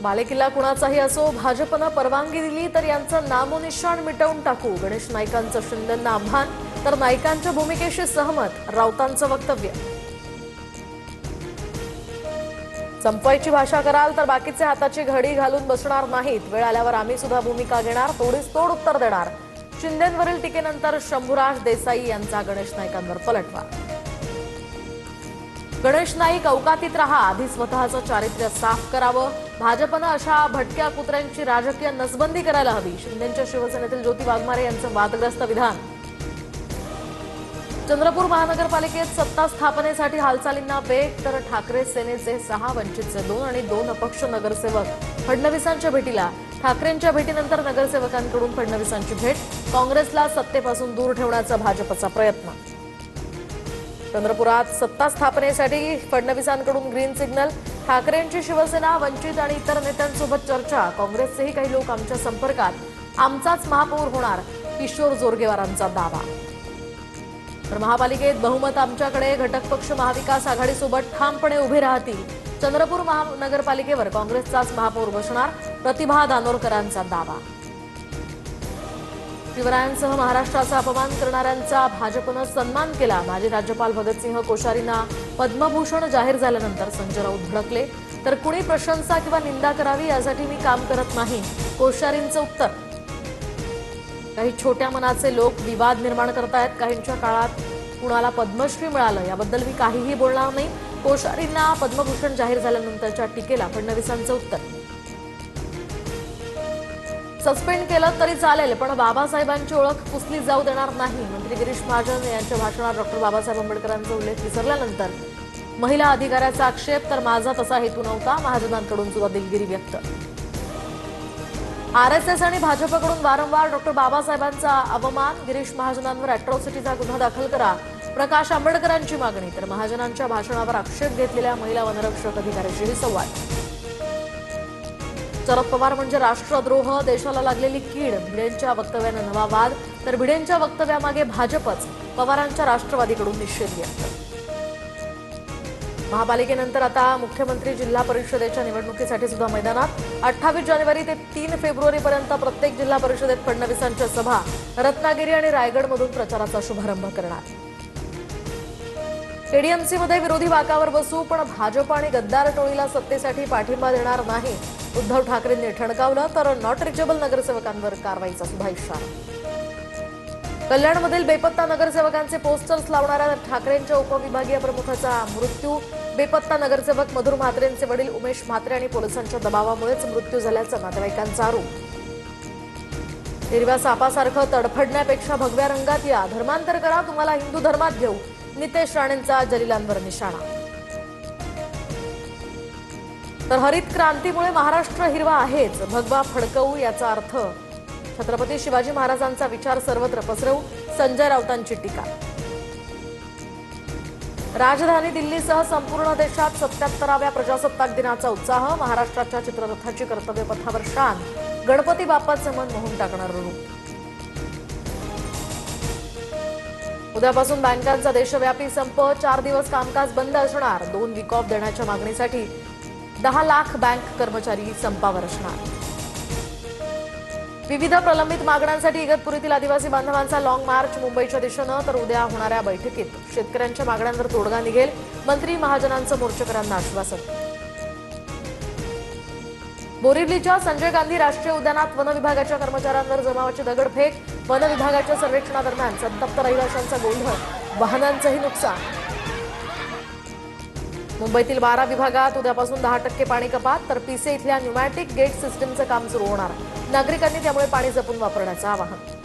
बालेकिल्ला कुणाचाही असो, भाजपनं परवानगी दिली तर यांचं नामोनिशाण मिटवून टाकू, गणेश नाईकांचं शिंदेंना आव्हान. तर नाईकांच्या भूमिकेशी सहमत, राऊतांचं वक्तव्य. संपवायची भाषा कराल तर बाकीचे हाताची घडी घालून बसणार नाहीत, वेळ आल्यावर आम्ही सुद्धा भूमिका घेणार, तोडीस तोड उत्तर देणार. शिंदेंवरील टीकेनंतर शंभूराज देसाई यांचा गणेश नाईकांवर पलटवार. गणेश नाईक अवकातीत राहा, आधी स्वतःचं चारित्र्य साफ करावं. भाजपनं अशा भटक्या कुत्र्यांची राजकीय नसबंदी करायला हवी, शिंदेंच्या शिवसेनेतील ज्योती वाघमारे यांचं वादग्रस्त विधान. चंद्रपूर महानगरपालिकेत सत्ता स्थापनेसाठी हालचालींना वेग, तर ठाकरे सेनेचे 6, वंचितचे 2 आणि 2 अपक्ष नगरसेवक फडणवीसांच्या भेटीला. ठाकरेंच्या भेटीनंतर नगरसेवकांकडून फडणवीसांची भेट, काँग्रेसला सत्तेपासून दूर ठेवण्याचा भाजपचा प्रयत्न. चंद्रपुरात सत्ता स्थापनेसाठी फडणवीसांकडून ग्रीन सिग्नल, ठाकरेंची शिवसेना, वंचित आणि इतर नेत्यांसोबत चर्चा. काँग्रेसचेही काही लोक आमच्या संपर्कात, आमचाच महापौर होणार, किशोर जोरगेवारांचा दावा. तर महापालिकेत बहुमत आमच्याकडे, घटक पक्ष महाविकास आघाडीसोबत ठामपणे उभे राहतील. चंद्रपूर महानगरपालिकेवर काँग्रेसचाच महापौर बसणार, प्रतिभा दानोरकरांचा दावा. शिवरायांसह महाराष्ट्राचा अपमान करणाऱ्यांचा भाजपनं सन्मान केला. माजी राज्यपाल भगतसिंह कोश्यारींना पद्मभूषण जाहीर झाल्यानंतर संजय राऊत भडकले. तर कुणी प्रशंसा किंवा निंदा करावी यासाठी मी काम करत नाही, कोश्यारींचं उत्तर. काही छोट्या मनाचे लोक विवाद निर्माण करतायत, काहींच्या काळात कुणाला पद्मश्री मिळालं याबद्दल मी काहीही बोलणार नाही, कोश्यारींना पद्मभूषण जाहीर झाल्यानंतरच्या टीकेला फडणवीसांचं उत्तर. सस्पेंड केलं तरी चालेल, पण बाबासाहेबांची ओळख पुसली जाऊ देणार नाही. मंत्री गिरीश महाजन यांच्या भाषणात डॉक्टर बाबासाहेब आंबेडकरांचा उल्लेख विसरल्यानंतर महिला अधिकाऱ्याचा आक्षेप, तर माझा तसा हेतू नव्हता, महाजनांकडून सुद्धा दिलगिरी व्यक्त. आरएसएस आणि भाजपकडून वारंवार डॉक्टर बाबासाहेबांचा अवमान, गिरीश महाजनांवर अॅट्रॉसिटीचा गुन्हा दाखल करा, प्रकाश आंबेडकरांची मागणी. तर महाजनांच्या भाषणावर आक्षेप घेतलेल्या महिला वनरक्षक अधिकाऱ्याशीही संवाद. शरद पवार म्हणजे राष्ट्रद्रोह, देशाला लागलेली कीड, भिडेंच्या वक्तव्यानं नवा वाद. तर भिडेंच्या वक्तव्यामागे भाजपच, पवारांच्या राष्ट्रवादीकडून निषेध व्यक्त. महापालिकेनंतर आता मुख्यमंत्री जिल्हा परिषदेच्या निवडणुकीसाठी सुद्धा मैदानात. 28 जानेवारी ते 3 फेब्रुवारीपर्यंत प्रत्येक जिल्हा परिषदेत फडणवीसांच्या सभा. रत्नागिरी आणि रायगडमधून प्रचाराचा शुभारंभ करणार. केडीएमसीमध्ये विरोधी वाकावर बसू, पण भाजप आणि गद्दार टोळीला सत्तेसाठी पाठिंबा देणार नाही, उद्धव ठाकरेंनी ठणकावलं. तर नॉट रिचेबल नगरसेवकांवर कारवाईचा सुद्धा इशारा. कल्याणमधील बेपत्ता नगरसेवकांचे पोस्टर्स लावणाऱ्या ठाकरेंच्या उपविभागीय प्रमुखाचा मृत्यू. बेपत्ता नगरसेवक मधुर म्हात्रेंचे वडील उमेश म्हात्रे आणि पोलिसांच्या दबावामुळेच मृत्यू झाल्याचा नातेवाईकांचा आरोप. हिरव्या सापासारखं तडफडण्यापेक्षा भगव्या रंगात या, धर्मांतर करा, तुम्हाला हिंदू धर्मात घेऊ, नितेश राणेंचा जलिलांवर निशाणा. तर हरित क्रांतीमुळे महाराष्ट्र हिरवा आहेच, भगवा फडकवू याचा अर्थ. छत्रपती शिवाजी महाराजांचा विचार सर्वत्र पसरवू, संजय राऊतांची टीका. राजधानी दिल्लीसह संपूर्ण देशात 77व्या प्रजासत्ताक दिनाचा उत्साह, महाराष्ट्राच्या चित्ररथाची कर्तव्य पथावर शान, गणपती बाप्पाचं मन मोहून टाकणारं रूप. उद्यापासून बँकांचा देशव्यापी संप, 4 दिवस कामकाज बंद असणार. 2 वीक ऑफ देण्याच्या मागणीसाठी 10 लाख बँक कर्मचारी संपावर असणार. विविध प्रलंबित मागण्यांसाठी इगतपुरीतील आदिवासी बांधवांचा लॉंग मार्च मुंबईच्या दिशेनं. तर उद्या होणाऱ्या बैठकीत शेतकऱ्यांच्या मागण्यांवर तोडगा निघेल, मंत्री महाजनांचं मोर्चेकरांना आश्वासन. बोरिवलीच्या संजय गांधी राष्ट्रीय उद्यानात वन विभागाच्या कर्मचाऱ्यांवर जमावाची दगडफेक, वन विभागाच्या सर्वेक्षणादरम्यान संतप्त रहिवाशांचा गोंधळ, वाहनांचंही नुकसान. मुंबईतील 12 विभागात उद्यापासून 10% पाणी कपात. तर पिसे इथल्या न्यूमॅटिक गेट सिस्टीमचं काम सुरू होणार, नागरिकांनी त्यामुळे पाणी जपून वापरण्याचं आवाहन.